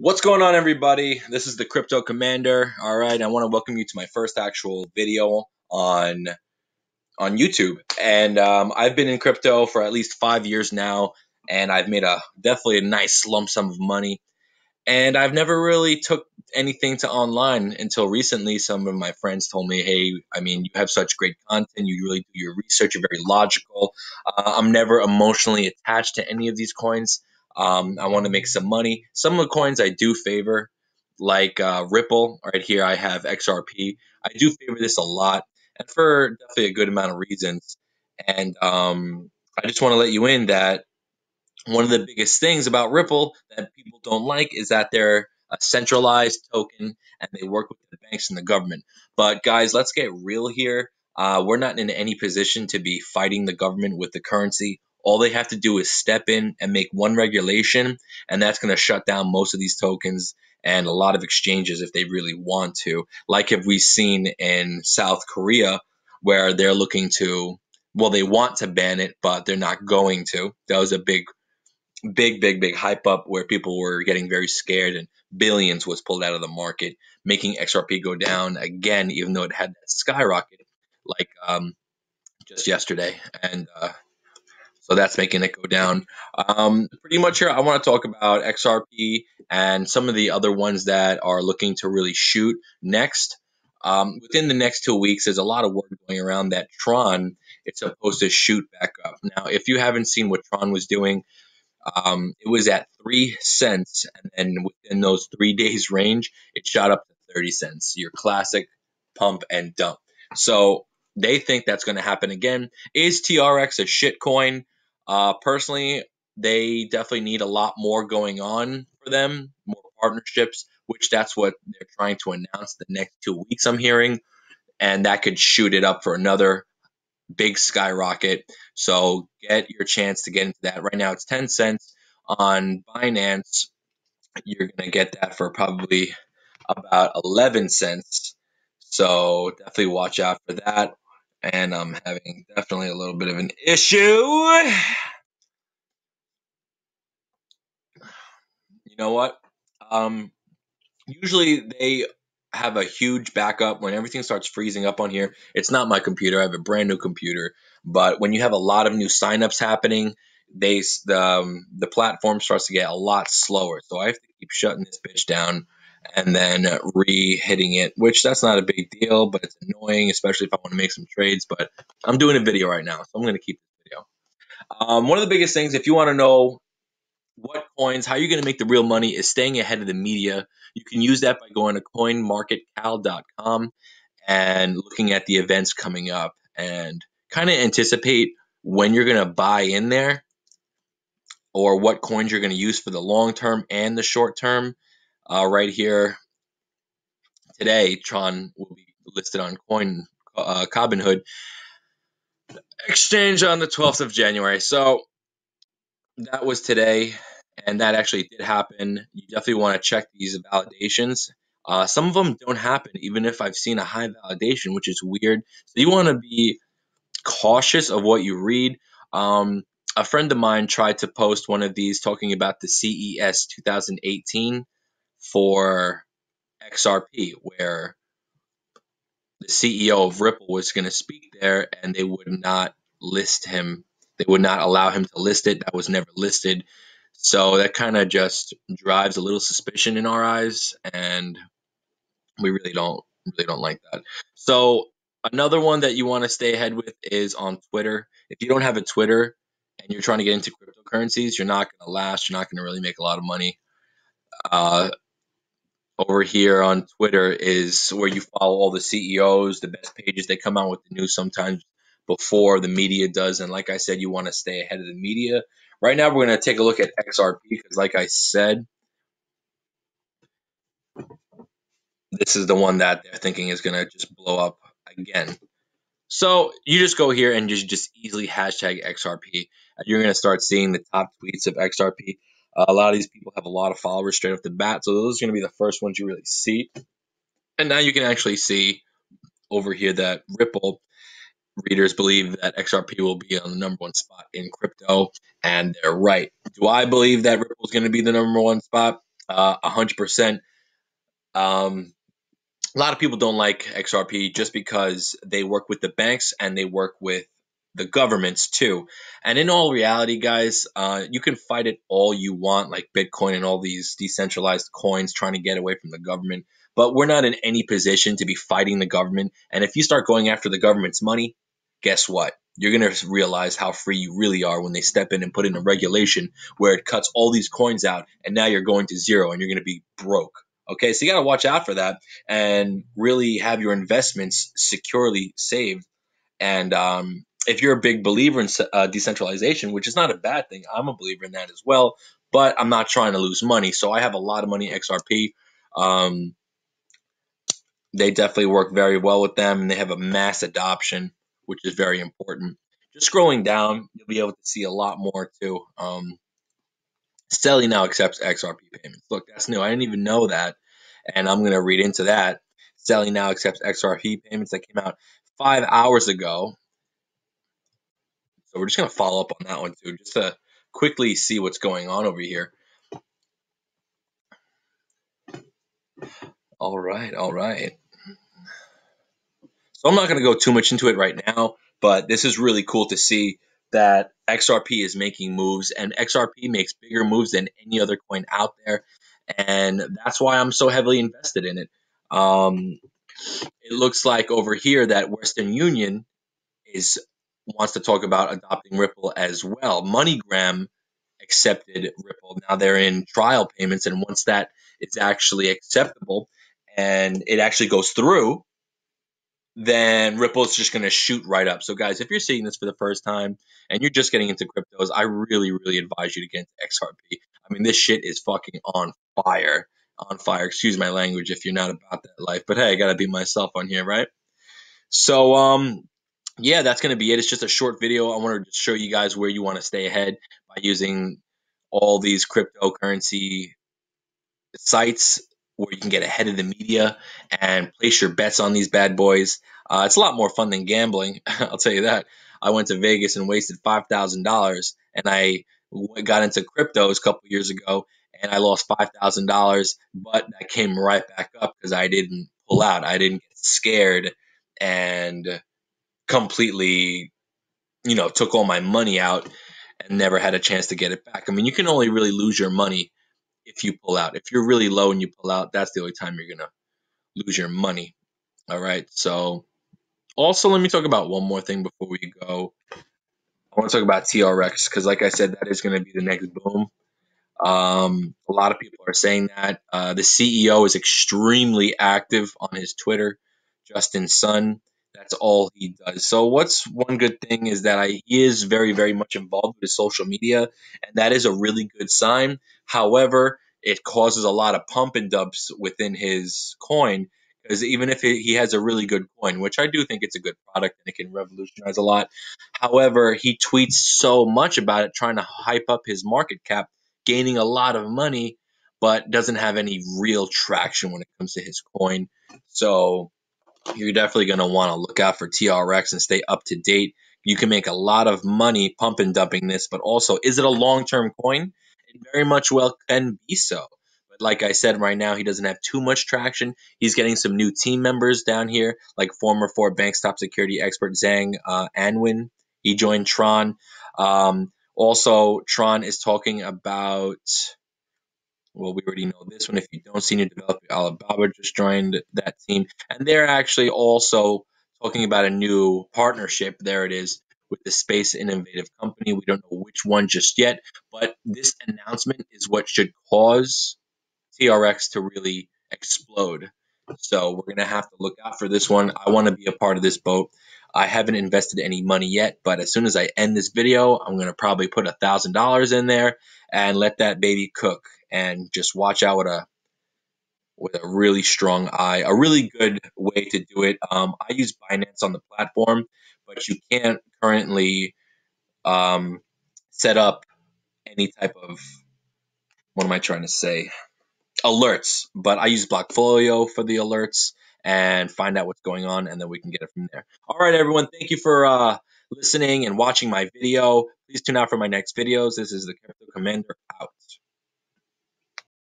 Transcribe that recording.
What's going on, everybody? This is the Crypto Commander. All right, I want to welcome you to my first actual video on YouTube. And I've been in crypto for at least 5 years now, and I've made a definitely a nice lump sum of money. And I've never really took anything to online until recently. Some of my friends told me, "Hey, I mean, you have such great content. You really do your research. You're very logical." I'm never emotionally attached to any of these coins. I want to make some money. Some of the coins I do favor, like Ripple. Right here, I have XRP. I do favor this a lot, and for definitely a good amount of reasons. And I just want to let you in that one of the biggest things about Ripple that people don't like is that they're a centralized token and they work with the banks and the government. But guys, let's get real here. We're not in any position to be fighting the government with the currency. All they have to do is step in and make one regulation, and that's going to shut down most of these tokens and a lot of exchanges if they really want to. Like have we seen in South Korea, where they're looking to, well, they want to ban it, but they're not going to. That was a big hype up where people were getting very scared and billions was pulled out of the market, making XRP go down again, even though it had that skyrocket like just yesterday. And so that's making it go down. Pretty much here, I want to talk about XRP and some of the other ones that are looking to really shoot next. Within the next 2 weeks, there's a lot of word going around that Tron is supposed to shoot back up. Now, if you haven't seen what Tron was doing, it was at 3 cents, and then within those 3 days range, it shot up to 30 cents. Your classic pump and dump. So they think that's going to happen again. Is TRX a shit coin? Personally, they definitely need a lot more going on for them, more partnerships, which that's what they're trying to announce the next 2 weeks, I'm hearing, and that could shoot it up for another big skyrocket. So get your chance to get into that. Right now it's 10 cents on Binance. You're going to get that for probably about 11 cents. So definitely watch out for that. And I'm having definitely a little bit of an issue. You know what? Um, Usually they have a huge backup when everything starts freezing up on here. It's not my computer. I have a brand new computer. But when you have a lot of new signups happening, the platform starts to get a lot slower. So I have to keep shutting this bitch down and then re-hitting it, which that's not a big deal, but it's annoying, especially if I want to make some trades. But I'm doing a video right now, so I'm going to keep this video. One of the biggest things, if you want to know what coins, how you're going to make the real money, is staying ahead of the media. You can use that by going to coinmarketcal.com and looking at the events coming up and kind of anticipate when you're going to buy in there or what coins you're going to use for the long term and the short term. Right here today, Tron will be listed on Coin Robinhood exchange on the 12th of January. So that was today, and that actually did happen. You definitely want to check these validations. Some of them don't happen, even if I've seen a high validation, which is weird. So you want to be cautious of what you read. A friend of mine tried to post one of these talking about the CES 2018 for XRP, where the CEO of Ripple was going to speak there, and they would not list him. They would not allow him to list it. That was never listed. So that kind of just drives a little suspicion in our eyes, and we really don't like that. So another one that you want to stay ahead with is on Twitter. If you don't have a Twitter and you're trying to get into cryptocurrencies, you're not going to last. You're not going to really make a lot of money. Uh, Over here on Twitter is where you follow all the CEOs, the best pages. They come out with the news sometimes before the media does. And like I said, you want to stay ahead of the media. Right now, we're going to take a look at XRP because, like I said, this is the one that they're thinking is going to just blow up again. So you just go here and just easily hashtag XRP. You're going to start seeing the top tweets of XRP. A lot of these people have a lot of followers straight off the bat. So those are going to be the first ones you really see. And now you can actually see over here that Ripple readers believe that XRP will be on the number one spot in crypto, and they're right. Do I believe that Ripple is going to be the number one spot? 100%. Um, a lot of people don't like XRP just because they work with the banks and they work with the governments too. And in all reality, guys, you can fight it all you want, like Bitcoin and all these decentralized coins trying to get away from the government. But we're not in any position to be fighting the government. And if you start going after the government's money, guess what? You're going to realize how free you really are when they step in and put in a regulation where it cuts all these coins out, and now you're going to zero and you're going to be broke. Okay, so you got to watch out for that and really have your investments securely saved. And if you're a big believer in decentralization, which is not a bad thing, I'm a believer in that as well. But I'm not trying to lose money, so I have a lot of money in XRP. Um, they definitely work very well with them, and they have a mass adoption, which is very important. Just scrolling down, you'll be able to see a lot more too. Stelly now accepts XRP payments. Look, that's new. I didn't even know that, and I'm going to read into that. Stelly now accepts XRP payments. That came out 5 hours ago. So we're just going to follow up on that one too, just to quickly see what's going on over here. All right, all right. So I'm not going to go too much into it right now, but this is really cool to see that XRP is making moves, and XRP makes bigger moves than any other coin out there, and that's why I'm so heavily invested in it. Um, it looks like over here that Western Union is wants to talk about adopting Ripple as well. MoneyGram accepted Ripple. Now they're in trial payments, and once that is actually acceptable and it actually goes through, then Ripple is just going to shoot right up. So, guys, if you're seeing this for the first time and you're just getting into cryptos, I really, really advise you to get into XRP. I mean, this shit is fucking on fire. On fire. Excuse my language if you're not about that life. But hey, I got to be myself on here, right? So, yeah, that's going to be it. It's just a short video. I want to just show you guys where you want to stay ahead by using all these cryptocurrency sites where you can get ahead of the media and place your bets on these bad boys. It's a lot more fun than gambling. I'll tell you that. I went to Vegas and wasted $5,000, and I got into cryptos a couple years ago, and I lost $5,000, but that came right back up because I didn't pull out. I didn't get scared and completely, took all my money out and never had a chance to get it back. I mean, you can only really lose your money if you pull out. If you're really low and you pull out, that's the only time you're going to lose your money. All right. So, also, let me talk about one more thing before we go. I want to talk about TRX because, like I said, that is going to be the next boom. A lot of people are saying that. The CEO is extremely active on his Twitter, Justin Sun. That's all he does. So, what's one good thing is that he is very, very much involved with his social media, and that is a really good sign. However, it causes a lot of pump and dumps within his coin because even if he has a really good coin, which I do think it's a good product and it can revolutionize a lot, however, he tweets so much about it, trying to hype up his market cap, gaining a lot of money, but doesn't have any real traction when it comes to his coin. So you're definitely going to want to look out for TRX and stay up to date. You can make a lot of money pump and dumping this, but also, is it a long term coin? It very much well can be so. But like I said, right now, he doesn't have too much traction. He's getting some new team members down here, like former Ford Bank's top security expert Zhang Anwen. He joined Tron. Also, Tron is talking about, well, we already know this one. If you don't, senior developer Alibaba just joined that team, and they're actually also talking about a new partnership. There it is with the Space Innovative Company. We don't know which one just yet, but this announcement is what should cause TRX to really explode. So we're gonna have to look out for this one. I want to be a part of this boat. I haven't invested any money yet, but as soon as I end this video, I'm gonna probably put $1,000 in there and let that baby cook, and just watch out with a really strong eye. A really good way to do it. I use Binance on the platform, but you can't currently um, set up any type of, what am I trying to say, alerts, but I use Blockfolio for the alerts and find out what's going on, and then we can get it from there. All right, everyone. Thank you for listening and watching my video. Please tune out for my next videos. This is the Crypto Commander out.